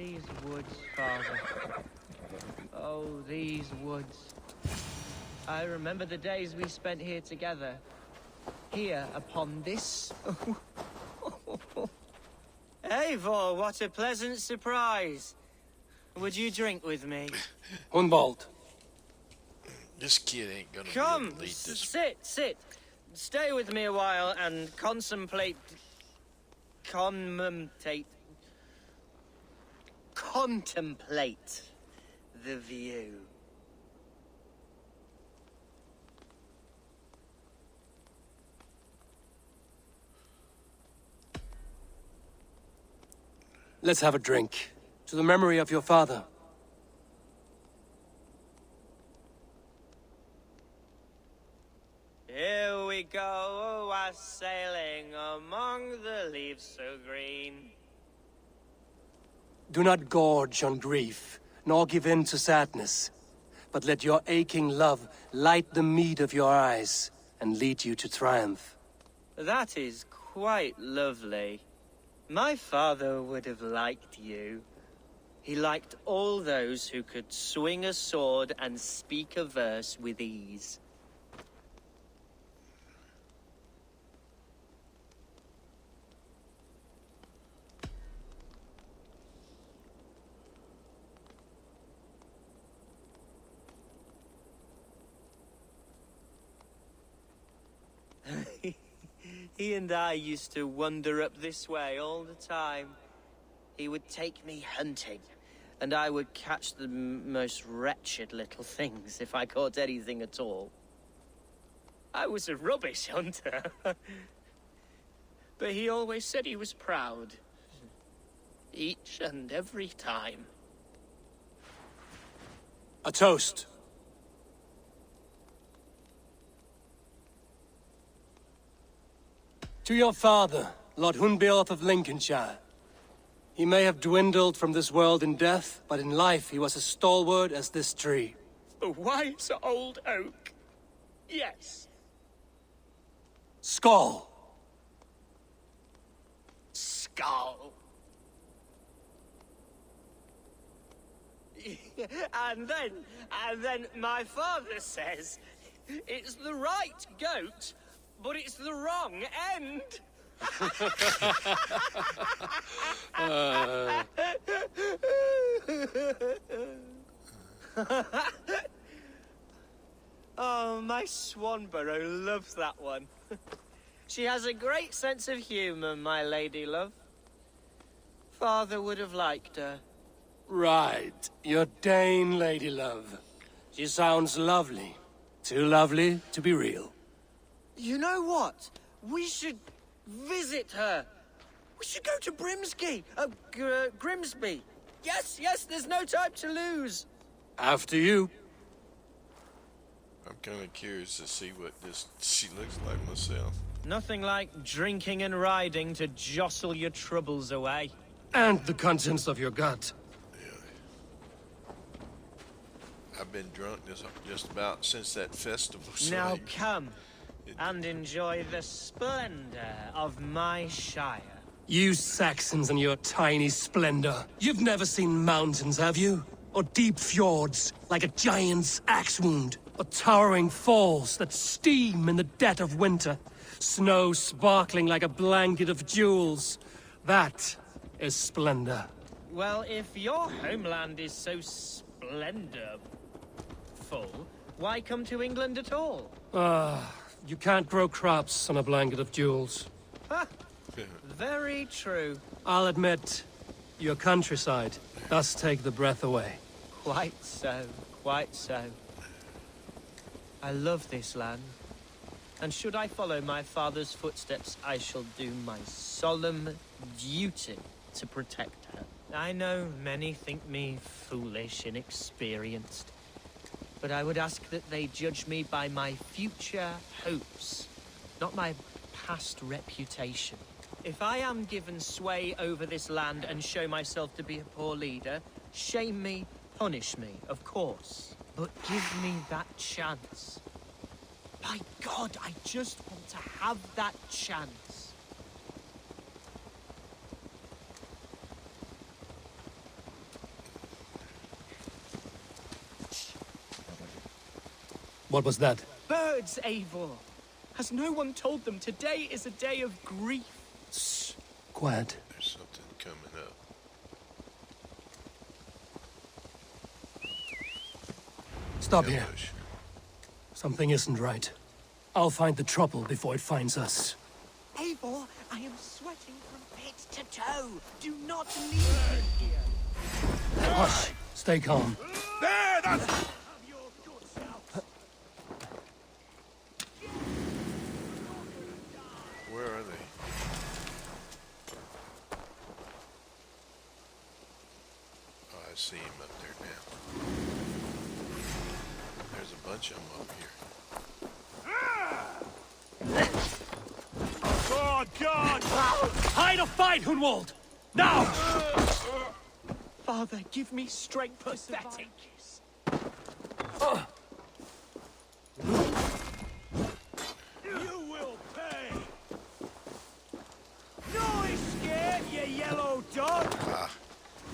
these woods, Father. Oh, these woods. I remember the days we spent here together. Here, upon this... Eivor, what a pleasant surprise. Would you drink with me? Hunwald. This kid ain't gonna be Come, able to lead this. sit. Stay with me a while and contemplate the view. Let's have a drink. To the memory of your father. Here we go, sailing among the leaves so green. Do not gorge on grief, nor give in to sadness. But let your aching love light the mead of your eyes, and lead you to triumph. That is quite lovely. My father would have liked you. He liked all those who could swing a sword and speak a verse with ease. He and I used to wander up this way all the time. He would take me hunting, and I would catch the most wretched little things if I caught anything at all. I was a rubbish hunter. But he always said he was proud. Each and every time. A toast. To your father, Lord Hunbeorth of Lincolnshire. He may have dwindled from this world in death, but in life he was as stalwart as this tree. A wise old oak. Yes. Skull. Skull. And then my father says, it's the right goat, but it's the wrong end. Oh, my Swanborough loves that one. She has a great sense of humor, my lady love. Father would have liked her. Right. Your Dane lady love. She sounds lovely. Too lovely to be real. You know what? We should visit her. We should go to Grimsby. Yes, there's no time to lose. After you. I'm kind of curious to see what she looks like myself. Nothing like drinking and riding to jostle your troubles away. And the contents of your gut. I've been drunk just about since that festival. So Now come and enjoy the splendor of my shire. You Saxons and your tiny splendor. You've never seen mountains, have you? Or deep fjords, like a giant's axe wound? Or towering falls that steam in the dead of winter? Snow sparkling like a blanket of jewels? That is splendor. Well, if your homeland is so splendorful, why come to England at all? You can't grow crops on a blanket of jewels. Ha! Very true. I'll admit, your countryside does take the breath away. Quite so, quite so. I love this land. And should I follow my father's footsteps, I shall do my solemn duty to protect her. I know many think me foolish, inexperienced, but I would ask that they judge me by my future hopes, not my past reputation. If I am given sway over this land and show myself to be a poor leader, shame me, punish me, of course. But give me that chance. By God, I just want to have that chance. What was that? Birds, Eivor. Has no one told them today is a day of grief? Shh. Quiet. There's something coming up. Stop here. Ambush. Something isn't right. I'll find the trouble before it finds us. Eivor, I am sweating from head to toe. Do not leave me here. Hush. Stay calm. There, that's... Where are they? Oh, I see him up there now. There's a bunch of them up here. Oh, God! Hide or fight, Hunwald! Now! Father, give me strength. Pathetic. You will pay! No escape, you yellow dog! Ah.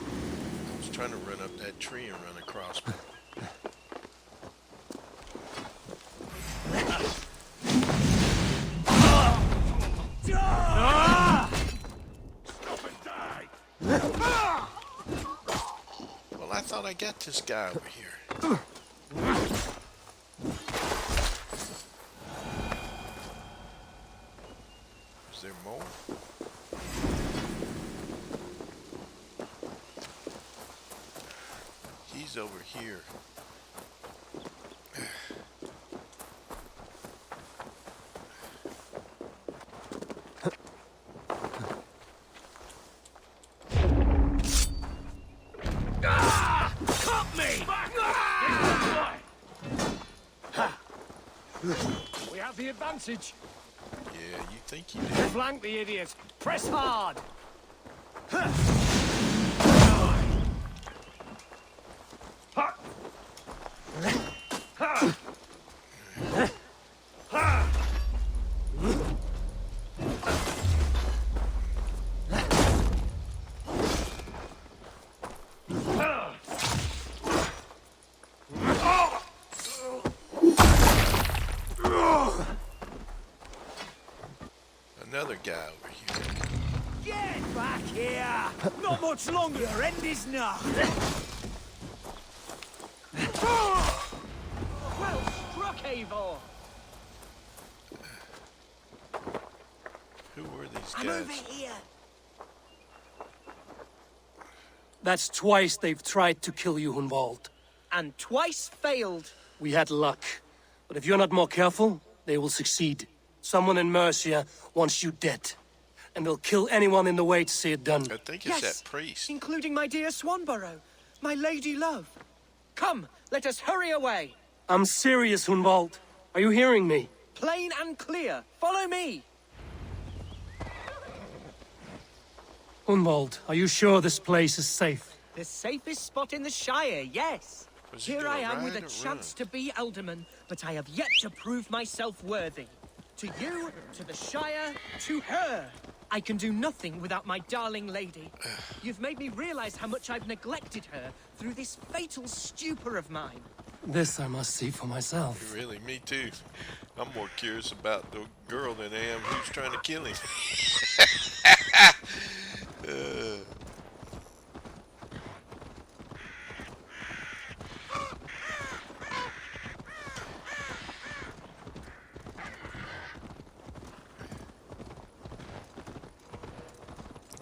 I was trying to run up that tree and run across, but Stop and die! well, I thought I got this guy over here. Is there more? He's over here. Cut me! We have the advantage. Yeah, you think you do. Flank the idiot. Press hard. Another guy over here. Get back here! Not much longer, your end is nigh. Well struck, Eivor. Who were these I'm over guys? here. That's twice they've tried to kill you, Hunwald. And twice failed. We had luck. But if you're not more careful, they will succeed. Someone in Mercia wants you dead. And they'll kill anyone in the way to see it done. I think it's Yes, that priest. including my dear Swanborough, my lady love. Come, let us hurry away. I'm serious, Hunwald. Are you hearing me? Plain and clear. Follow me. Hunwald, are you sure this place is safe? The safest spot in the Shire, yes. Was he Here I gonna am with a ride or chance run? to be Alderman, but I have yet to prove myself worthy. To you, to the Shire, to her. I can do nothing without my darling lady. You've made me realize how much I've neglected her through this fatal stupor of mine. This I must see for myself. Really, me too. I'm more curious about the girl than I am who's trying to kill him.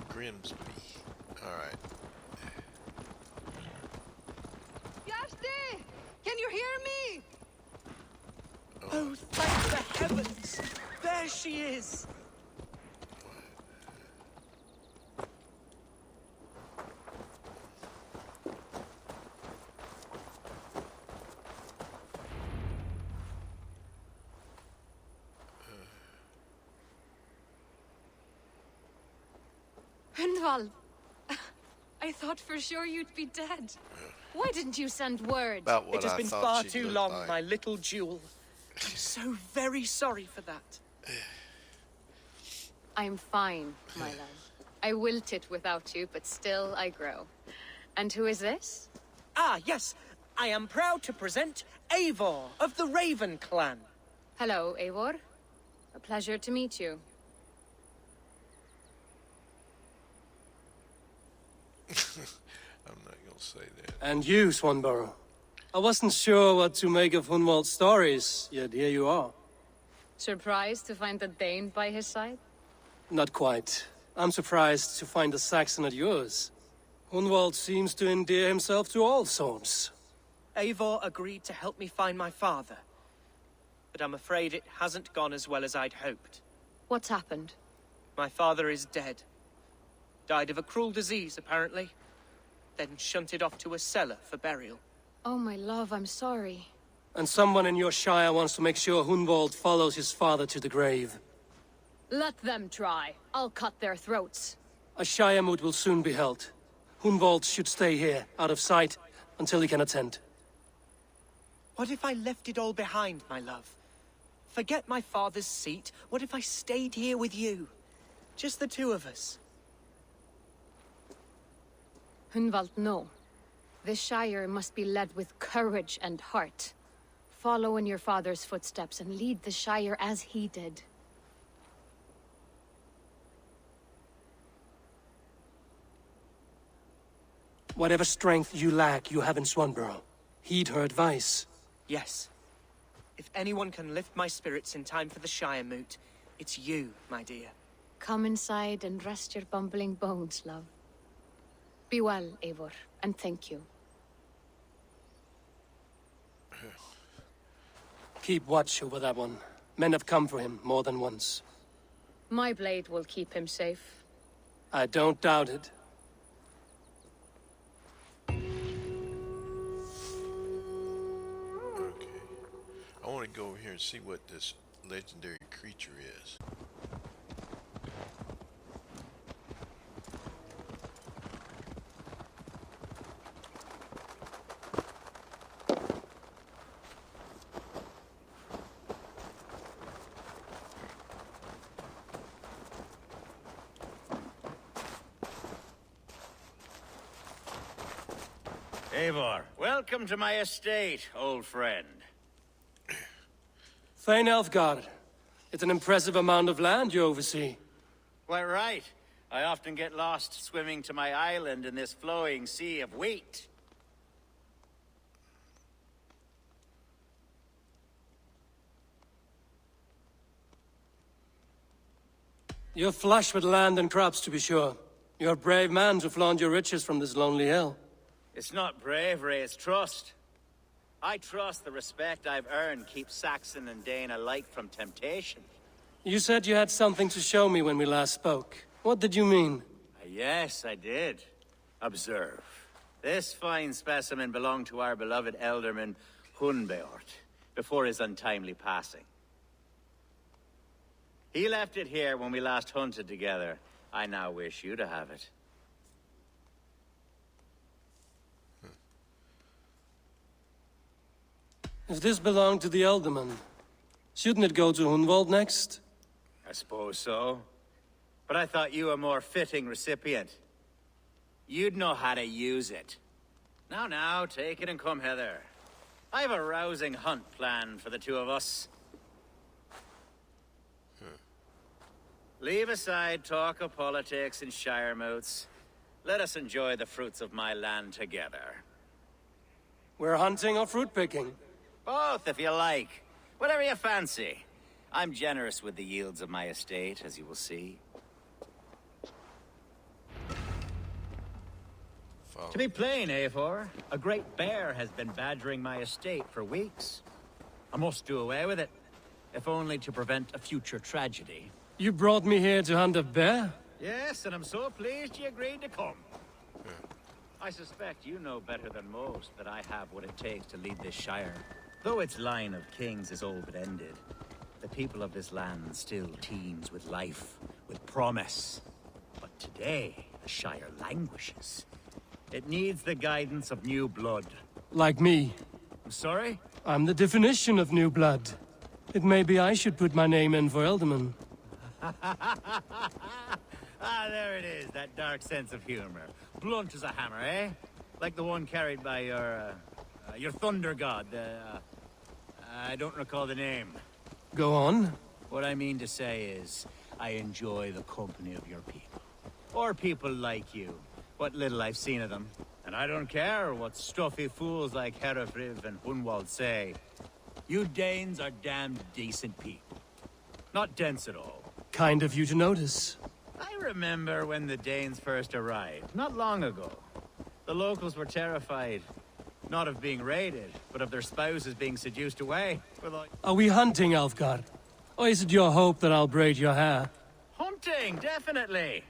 Grimsby. Alright. Yashti! Can you hear me? Oh, thank the heavens! There she is! Hendval, I thought for sure you'd be dead. Why didn't you send word? About what It has I been thought far she too looked long, like. my little jewel. I'm so very sorry for that. I'm fine, my love. I wilted without you, but still I grow. And who is this? Ah, yes. I am proud to present Eivor of the Raven clan. Hello, Eivor. A pleasure to meet you. I'm not gonna say that. And you, Swanborough. I wasn't sure what to make of Hunwald's stories, yet here you are. Surprised to find a Dane by his side? Not quite. I'm surprised to find a Saxon at yours. Hunwald seems to endear himself to all sorts. Eivor agreed to help me find my father. But I'm afraid it hasn't gone as well as I'd hoped. What's happened? My father is dead. Died of a cruel disease, apparently. Then shunted off to a cellar for burial. Oh, my love, I'm sorry. And someone in your shire wants to make sure Hunwald follows his father to the grave. Let them try. I'll cut their throats. A shire moot will soon be held. Hunwald should stay here, out of sight, until he can attend. What if I left it all behind, my love? Forget my father's seat. What if I stayed here with you? Just the two of us. Hunwald, no. This Shire must be led with courage and heart. Follow in your father's footsteps and lead the Shire as he did. Whatever strength you lack, you have in Swanborough. Heed her advice. Yes. If anyone can lift my spirits in time for the Shire moot, it's you, my dear. Come inside and rest your bumbling bones, love. Be well, Eivor, and thank you. Keep watch over that one. Men have come for him more than once. My blade will keep him safe. I don't doubt it. Okay. I want to go over here and see what this legendary creature is. Eivor, welcome to my estate, old friend. Thane Elfgard. It's an impressive amount of land you oversee. Quite right. I often get lost swimming to my island in this flowing sea of wheat. You're flush with land and crops, to be sure. You're a brave man to flaunt your riches from this lonely hill. It's not bravery, it's trust. I trust the respect I've earned keeps Saxon and Dane alike from temptation. You said you had something to show me when we last spoke. What did you mean? Yes, I did. Observe. This fine specimen belonged to our beloved elderman, Hunbeort, before his untimely passing. He left it here when we last hunted together. I now wish you to have it. If this belonged to the Elderman, shouldn't it go to Hunwald next? I suppose so. But I thought you a more fitting recipient. You'd know how to use it. Now, take it and come hither. I have a rousing hunt planned for the two of us. Leave aside talk of politics and shire moots. Let us enjoy the fruits of my land together. We're hunting or fruit picking? Both, if you like. Whatever you fancy. I'm generous with the yields of my estate, as you will see. Follow. To be plain, Eivor, a great bear has been badgering my estate for weeks. I must do away with it, if only to prevent a future tragedy. You brought me here to hunt a bear? Yes, and I'm so pleased you agreed to come. I suspect you know better than most that I have what it takes to lead this shire. Though its line of kings is all but ended, the people of this land still teems with life, with promise. But today, the shire languishes. It needs the guidance of new blood. Like me. I'm sorry? I'm the definition of new blood. It may be I should put my name in for Elderman. Ah, there it is, that dark sense of humor. Blunt as a hammer, eh? Like the one carried by your thunder god, I don't recall the name. Go on. What I mean to say is, I enjoy the company of your people. Or people like you. What little I've seen of them. And I don't care what stuffy fools like Herefriv and Hunwald say. You Danes are damned decent people. Not dense at all. Kind of you to notice. I remember when the Danes first arrived, not long ago. The locals were terrified. Not of being raided, but of their spouses being seduced away. We're like, Are we hunting, Alfgar? Or is it your hope that I'll braid your hair? hunting, definitely!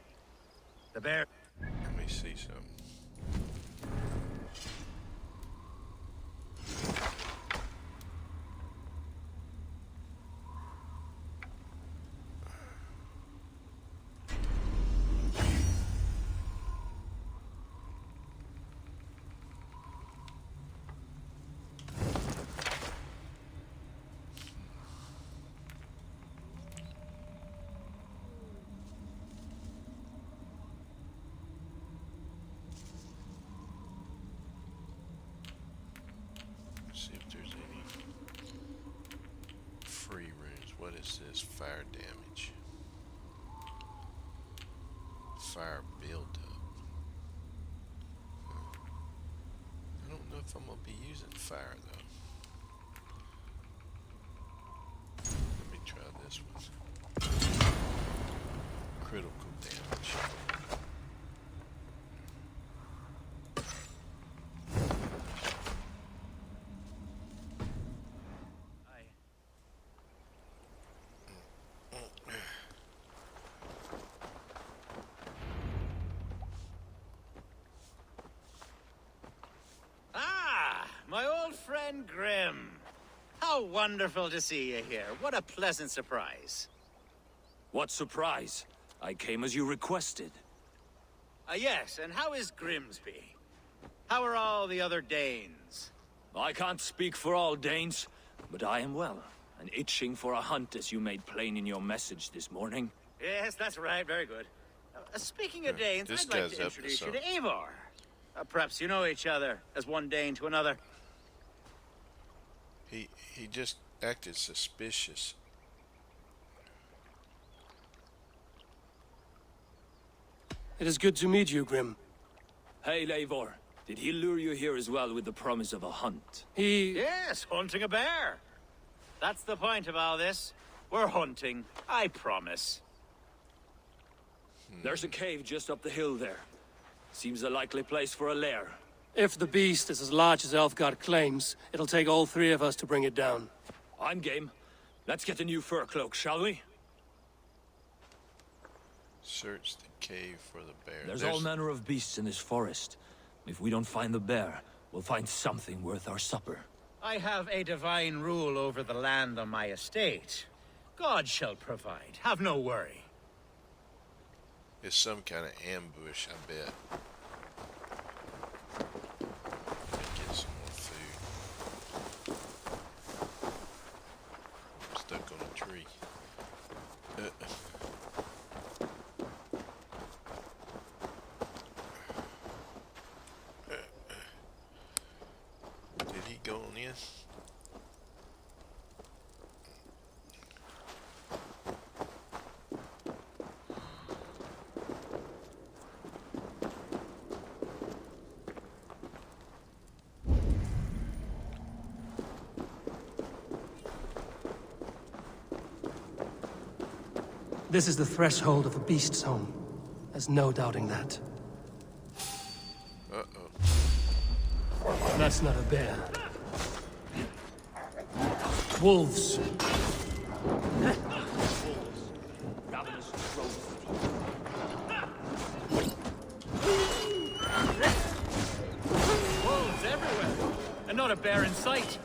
The bear... Let me see something. See if there's any free runes. What is this? Fire damage. Fire buildup. I don't know if I'm gonna be using fire though. Let me try this one. Critical damage. Ah, my old friend Grim. How wonderful to see you here. What a pleasant surprise. What surprise! I came as you requested. Yes, and how is Grimsby? How are all the other Danes? I can't speak for all Danes, but I am well, and itching for a hunt as you made plain in your message this morning. Yes, that's right. Very good. Speaking of Danes, this I'd like guy's to up to introduce you to something. Eivor. Perhaps you know each other, as one Dane to another. He just acted suspicious. It is good to meet you, Grim. Hey, Eivor, did he lure you here as well with the promise of a hunt? He... Yes, hunting a bear. That's the point of all this. We're hunting, I promise. There's a cave just up the hill there. Seems a likely place for a lair. If the beast is as large as Elfgard claims, it'll take all three of us to bring it down. I'm game. Let's get a new fur cloak, shall we? Search the cave for the bear. There's all manner of beasts in this forest. If we don't find the bear, we'll find something worth our supper. I have a divine rule over the land on my estate. God shall provide. Have no worry. It's some kind of ambush, I bet. Get some more food. I'm stuck on a tree. Did he go on in? This is the threshold of the beast's home. There's no doubting that. Uh-oh. That's not a bear. Wolves. Ravenous trolls. Wolves everywhere, and not a bear in sight.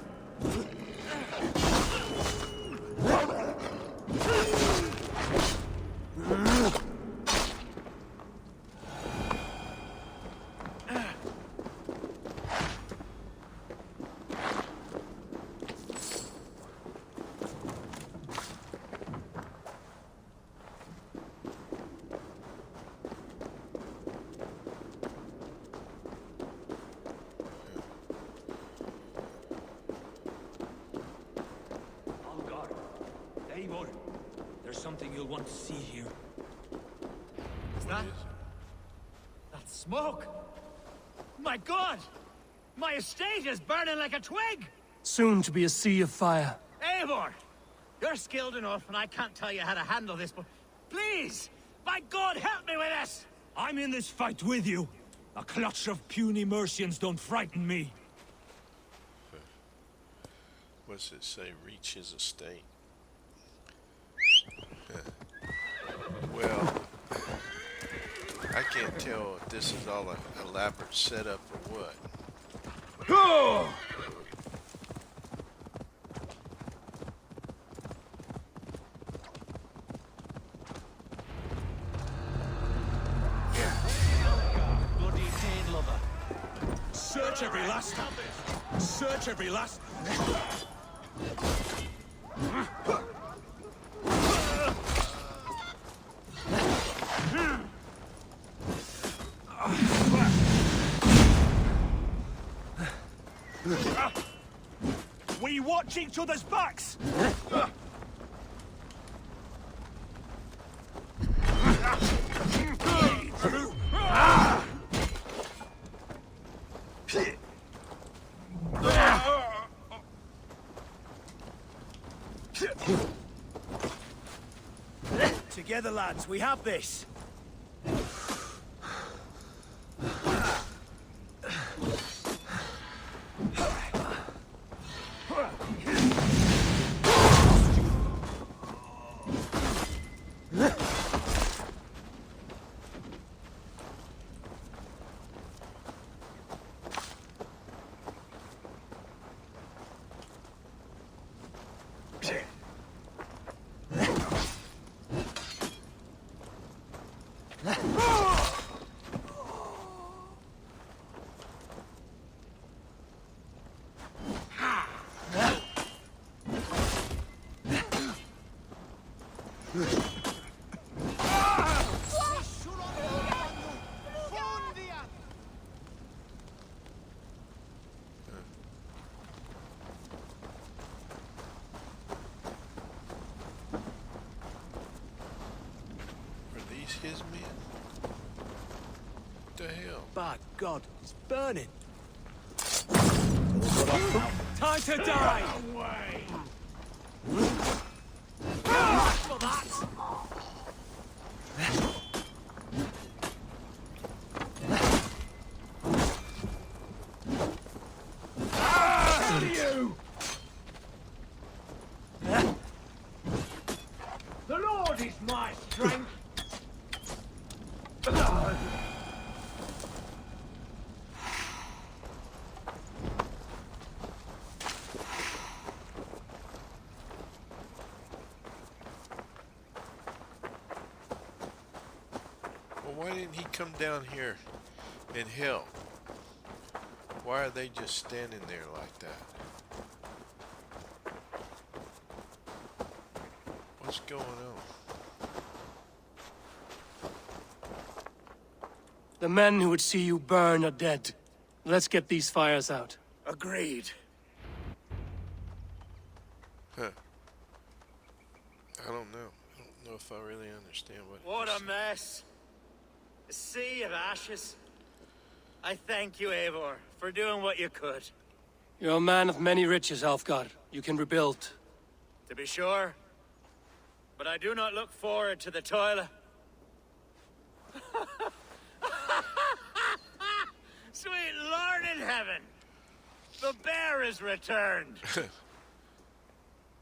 something you'll want to see here. Is that... that smoke? My God! My estate is burning like a twig! Soon to be a sea of fire. Eivor! You're skilled enough, and I can't tell you how to handle this, but... please! By God, help me with this! I'm in this fight with you. A clutch of puny Mercians don't frighten me. What's it say? Reach his estate. Well, I can't tell if this is all an elaborate setup or what. Bloody pain lover. Search every last... Search every last... We watch each other's backs! Together, lads, we have this. His men? What the hell? By God, it's burning. Time to die! Away! For that! You! The Lord is my strength! Well, why didn't he come down here and help? Why are they just standing there like that? What's going on? The men who would see you burn are dead. Let's get these fires out. Agreed. Huh. I don't know. I don't know if I really understand what What you're a saying. mess. A sea of ashes. I thank you, Eivor, for doing what you could. You're a man of many riches, Alfgar. You can rebuild. To be sure. But I do not look forward to the toil. Sweet Lord in heaven! The bear is returned!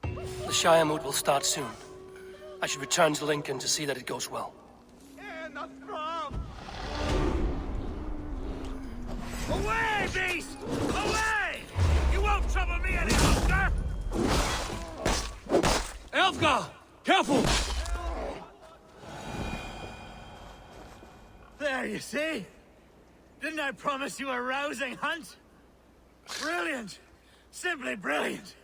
The Shire moot will start soon. I should return to Lincoln to see that it goes well. And the throb! Away, beast! Away! You won't trouble me any longer! Alfgar! Careful! There, you see? Didn't I promise you a rousing hunt? Brilliant! Simply brilliant!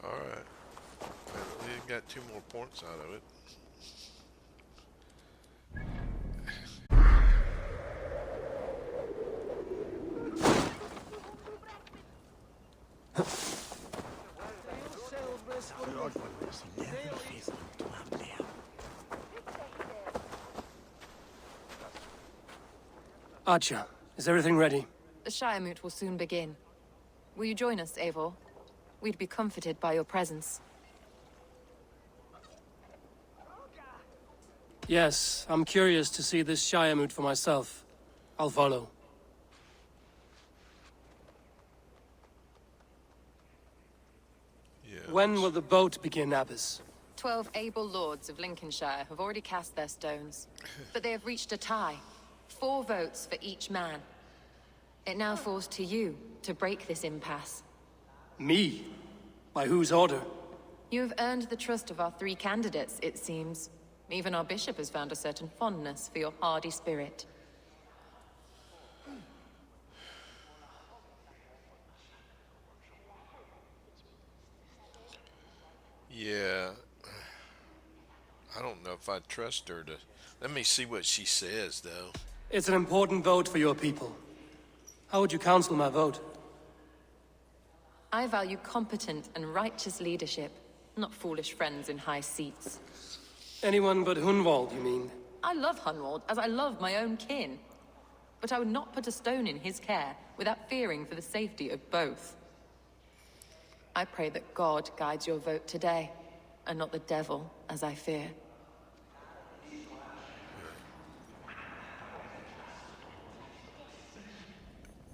Alright. We got 2 more points out of it. Archer, is everything ready? The Shire Moot will soon begin. Will you join us, Eivor? We'd be comforted by your presence. Yes, I'm curious to see this Shire Moot for myself. I'll follow. Yeah. When will the boat begin, Abbess? 12 able lords of Lincolnshire have already cast their stones, but they have reached a tie. 4 votes for each man. It now falls to you to break this impasse. Me? By whose order? You have earned the trust of our 3 candidates, it seems. Even our bishop has found a certain fondness for your hardy spirit. Yeah. I don't know if I trust her to... Let me see what she says, though. It's an important vote for your people. How would you counsel my vote? I value competent and righteous leadership, not foolish friends in high seats. Anyone but Hunwald, you mean? I love Hunwald as I love my own kin. But I would not put a stone in his care without fearing for the safety of both. I pray that God guides your vote today, and not the devil, as I fear.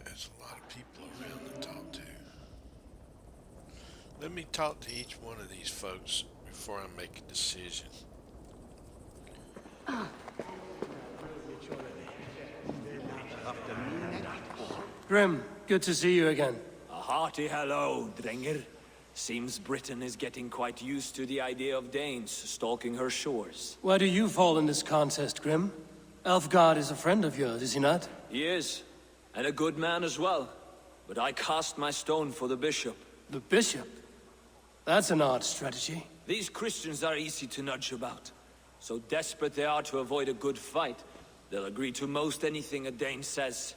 There's a lot of people around to talk to. Let me talk to each one of these folks before I make a decision. Grim, good to see you again. A hearty hello, Drenger. Seems Britain is getting quite used to the idea of Danes stalking her shores. Where do you fall in this contest, Grim? Elfgard is a friend of yours, is he not? He is, and a good man as well. But I cast my stone for the bishop. The bishop? That's an odd strategy. These Christians are easy to nudge about. So desperate they are to avoid a good fight, they'll agree to most anything a Dane says.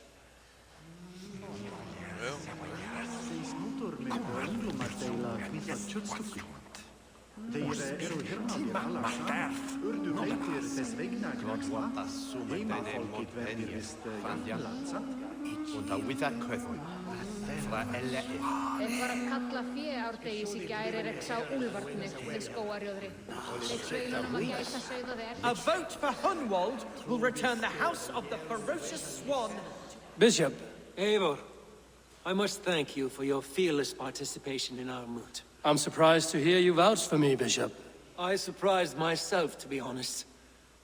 Well, Þeim var að kalla féárdegis í gær sá úlfarnir við skógarjóðri. Þeir sveinunum að gæta sauðaði A vote for Hunwald will return the house of the ferocious swan. Bishop, Eivor, I must thank you for your fearless participation in our moot. I'm surprised to hear you vouch for me, Bishop. I surprised myself, to be honest.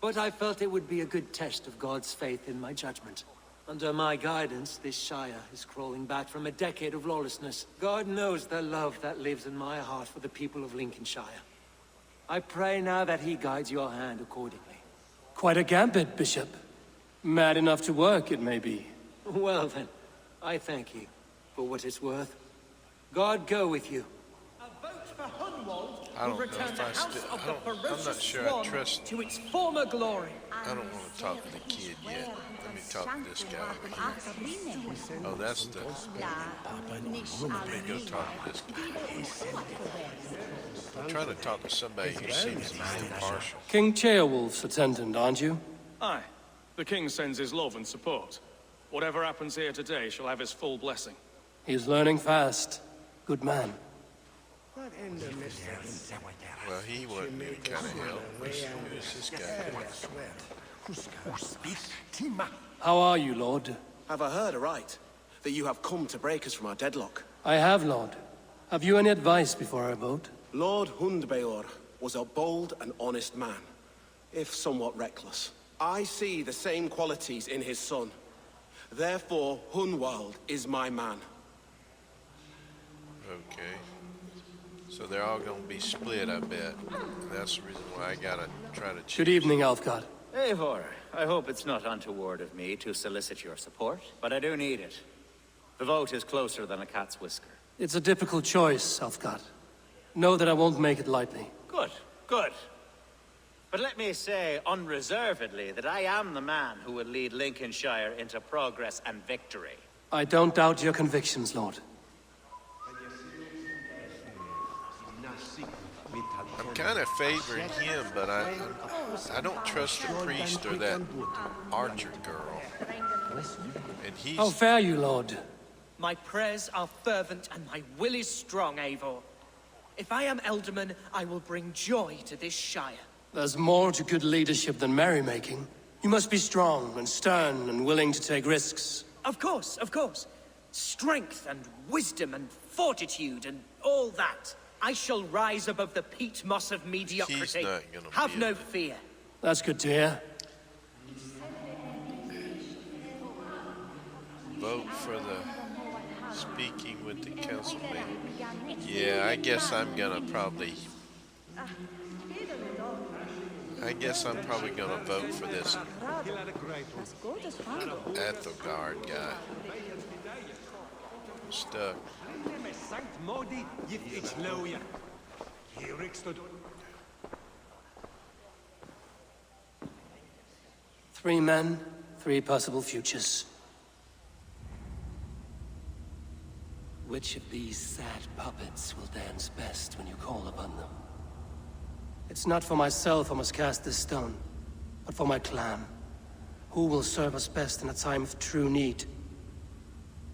But I felt it would be a good test of God's faith in my judgment. Under my guidance, this Shire is crawling back from a decade of lawlessness. God knows the love that lives in my heart for the people of Lincolnshire. I pray now that he guides your hand accordingly. Quite a gambit, Bishop. Mad enough to work, it may be. Well then, I thank you for what it's worth. God go with you. A vote for Hunwald I will don't know return if the I house still- of I the don't- I'm not ferocious sure I swan trust- to its former glory. I don't want to talk to the kid yet. Let me talk to this guy over here. Oh, that's the... Let me go talk to this guy. I'm trying to talk to somebody who seems impartial. King Ceolwulf's attendant, aren't you? Aye. The king sends his love and support. Whatever happens here today shall have his full blessing. He's learning fast. Good man. Well, he wasn't any kind of help. Who's this guy? How are you, Lord? Have I heard aright? That you have come to break us from our deadlock? I have, Lord. Have you any advice before I vote? Lord Hundbeor was a bold and honest man, if somewhat reckless. I see the same qualities in his son. Therefore, Hunwald is my man. Okay. So they're all gonna be split, I bet. And that's the reason why I gotta try to choose. Good evening, Alfgard. Eivor, I hope it's not untoward of me to solicit your support, but I do need it. The vote is closer than a cat's whisker. It's a difficult choice, Alfgard. Know that I won't make it lightly. Good, good. But let me say unreservedly that I am the man who will lead Lincolnshire into progress and victory. I don't doubt your convictions, Lord. I'm kind of favoring him, but I don't trust the priest or that archer girl. And he's... How fare you, Lord? My prayers are fervent and my will is strong, Eivor. If I am Elderman, I will bring joy to this Shire. There's more to good leadership than merrymaking. You must be strong and stern and willing to take risks. Of course, of course. Strength and wisdom and fortitude and all that. I shall rise above the peat moss of mediocrity. He's not gonna Have be no able to- fear. That's good to hear. Vote for the speaking with the councilman. Yeah, I guess I'm gonna probably gonna vote for this Ethelgard guy. I'm stuck. 3 men, 3 possible futures. Which of these sad puppets will dance best when you call upon them? It's not for myself I must cast this stone, but for my clan. Who will serve us best in a time of true need?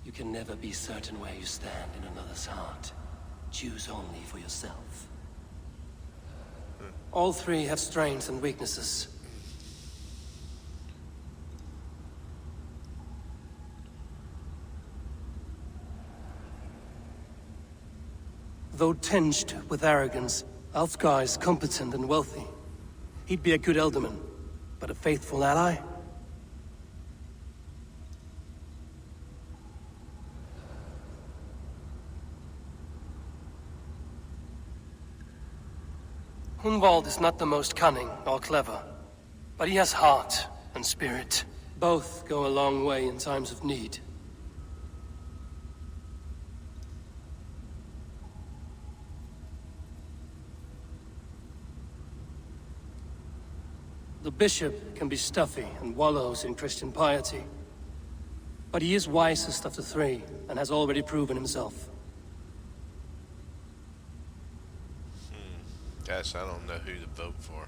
You can never be certain where you stand in another's heart. Choose only for yourself. All 3 have strengths and weaknesses. Though tinged with arrogance, Alfgar is competent and wealthy. He'd be a good Elderman, but a faithful ally? Hunwald is not the most cunning or clever, but he has heart and spirit. Both go a long way in times of need. The bishop can be stuffy and wallows in Christian piety. But he is wisest of the 3, and has already proven himself. Guys, I don't know who to vote for.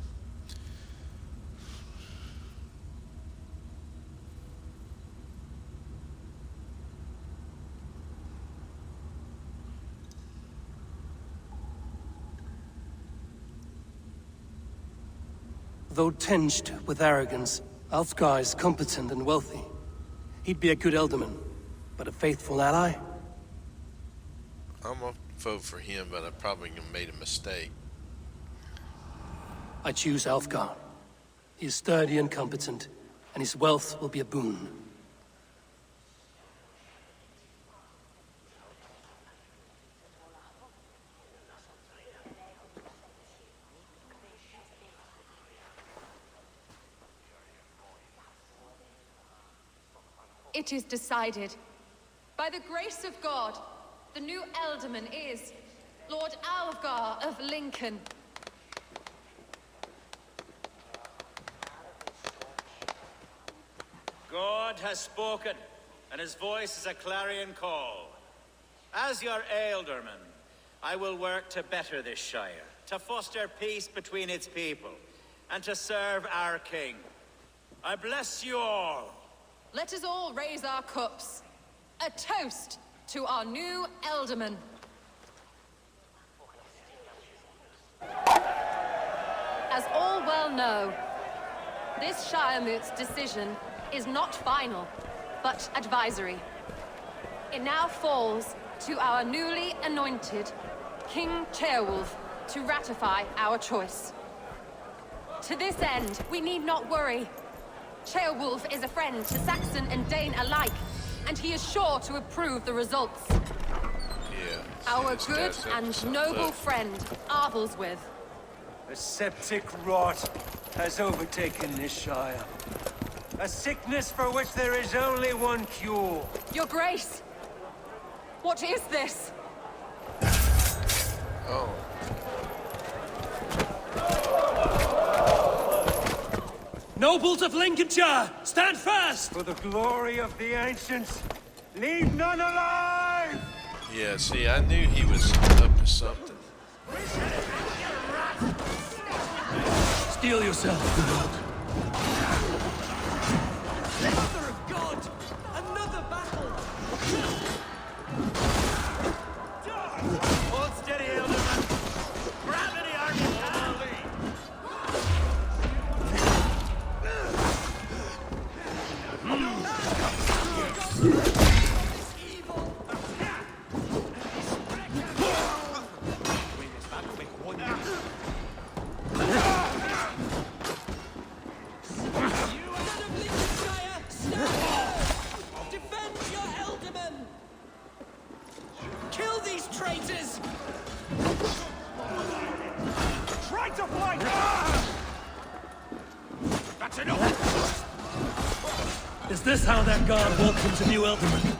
Though tinged with arrogance, Alfgar is competent and wealthy. He'd be a good Elderman, but a faithful ally? I'm gonna vote for him, but I probably made a mistake. I choose Alfgar. He is sturdy and competent, and his wealth will be a boon. It is decided. By the grace of God, the new Elderman is Lord Alfgar of Lincoln. God has spoken, and his voice is a clarion call. As your Ealdorman, I will work to better this Shire, to foster peace between its people, and to serve our king. I bless you all. Let us all raise our cups. A toast to our new Elderman. As all well know, this Shiremoot's decision is not final, but advisory. It now falls to our newly anointed King Ceolwulf to ratify our choice. To this end, we need not worry. Ceolwulf is a friend to Saxon and Dane alike, and he is sure to approve the results. Yeah. Our this good guy's up to and some noble look. friend, Arthelswith. A septic rot has overtaken this Shire. A sickness for which there is only one cure. Your Grace! What is this? Oh. Nobles of Lincolnshire, stand fast! For the glory of the ancients, leave none alive! Yeah, see, I knew he was up to something. Steel yourself, good lord. Mother of God! Another battle! Hold steady, Elderman. Grab any army cavalry. Defend your Elderman! Kill these traitors! Try to fight! That's enough. Is this how that guard walked into New Elderman?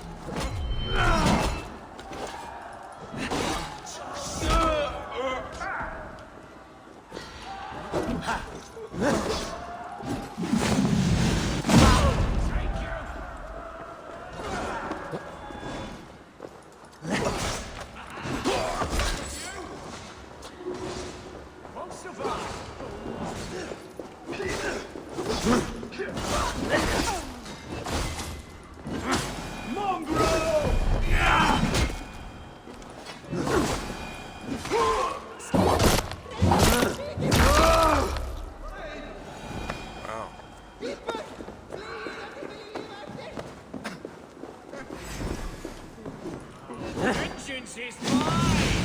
Vengeance is mine!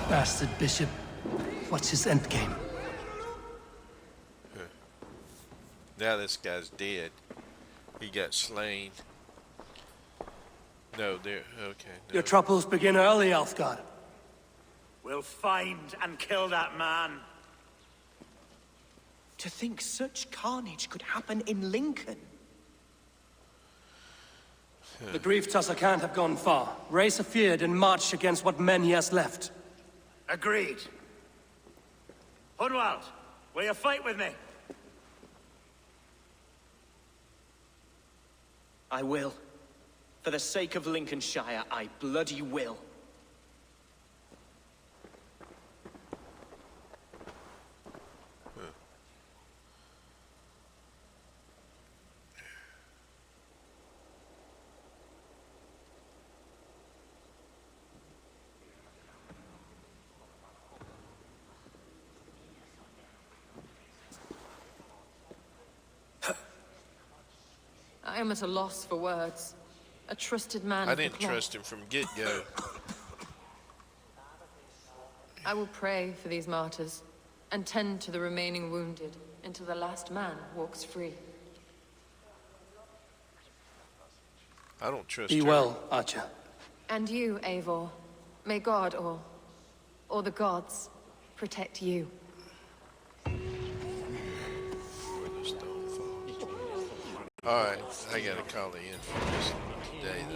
Bastard bishop. What's his endgame? Now this guy's dead. He got slain. No, they're okay. No. Your troubles begin early, Alfgard. We'll find and kill that man. To think such carnage could happen in Lincoln. The grief tosser can't have gone far. Raise a feared and march against what men he has left. Agreed. Hunwald, will you fight with me? I will. For the sake of Lincolnshire, I bloody will. I am at a loss for words. A trusted man I of the didn't cloth. trust him from get-go. I will pray for these martyrs and tend to the remaining wounded until the last man walks free. I don't trust Be her. well, Archer. And you, Eivor, may God or the gods protect you. Where the stone falls. Alright, I gotta call it in for this day.